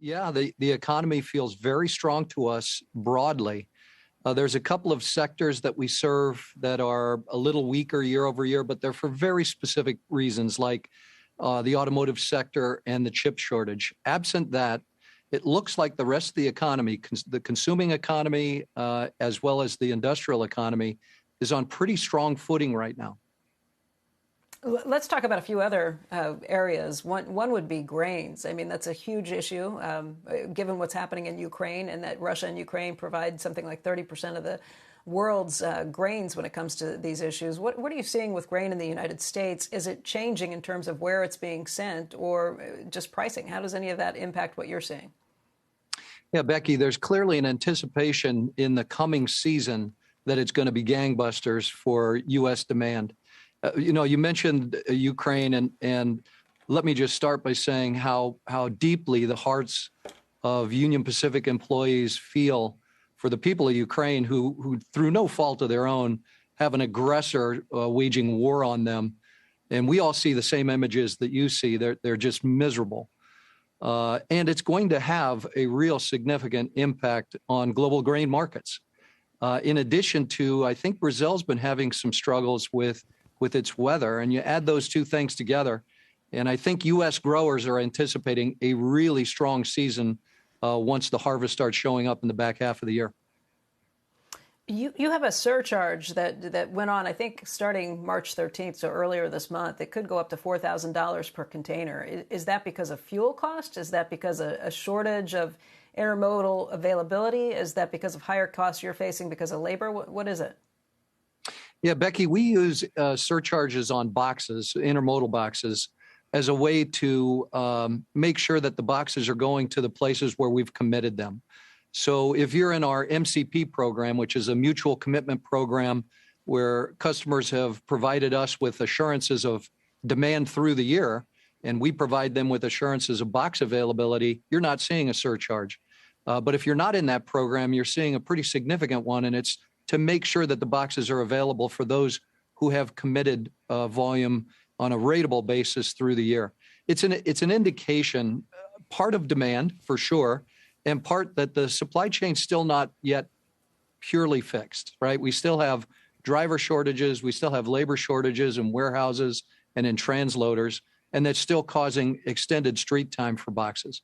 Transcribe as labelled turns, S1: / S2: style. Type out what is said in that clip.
S1: Yeah, the economy feels very strong to us broadly. There's a couple of sectors that we serve that are a little weaker year over year, but they're for very specific reasons, like the automotive sector and the chip shortage. Absent that, it looks like the rest of the economy, the consuming economy, as well as the industrial economy, is on pretty strong footing right now.
S2: Let's talk about a few other areas. One would be grains. I mean, that's a huge issue, given what's happening in Ukraine, and that Russia and Ukraine provide something like 30% of the world's grains when it comes to these issues. What are you seeing with grain in the United States? Is it changing in terms of where it's being sent or just pricing? How does any of that impact what you're seeing?
S1: Yeah, Becky, there's clearly an anticipation in the coming season that it's going to be gangbusters for U.S. demand. You mentioned Ukraine, and let me just start by saying how deeply the hearts of Union Pacific employees feel for the people of Ukraine who through no fault of their own, have an aggressor waging war on them. And we all see the same images that you see. They're just miserable. And it's going to have a real significant impact on global grain markets. In addition to, I think Brazil's been having some struggles with its weather, and you add those two things together, and I think U.S. growers are anticipating a really strong season once the harvest starts showing up in the back half of the year.
S2: You have a surcharge that went on, I think, starting March 13th, so earlier this month. It could go up to $4,000 per container. Is that because of fuel cost? Is that because of a shortage of intermodal availability? Is that because of higher costs you're facing because of labor? What is it?
S1: Yeah, Becky, we use surcharges on boxes, intermodal boxes, as a way to make sure that the boxes are going to the places where we've committed them. So if you're in our MCP program, which is a mutual commitment program where customers have provided us with assurances of demand through the year, and we provide them with assurances of box availability, you're not seeing a surcharge. But if you're not in that program, you're seeing a pretty significant one, and it's to make sure that the boxes are available for those who have committed volume on a ratable basis through the year. It's an indication, part of demand for sure, and part that the supply chain's still not yet purely fixed, right? We still have driver shortages, we still have labor shortages in warehouses and in transloaders, and that's still causing extended street time for boxes.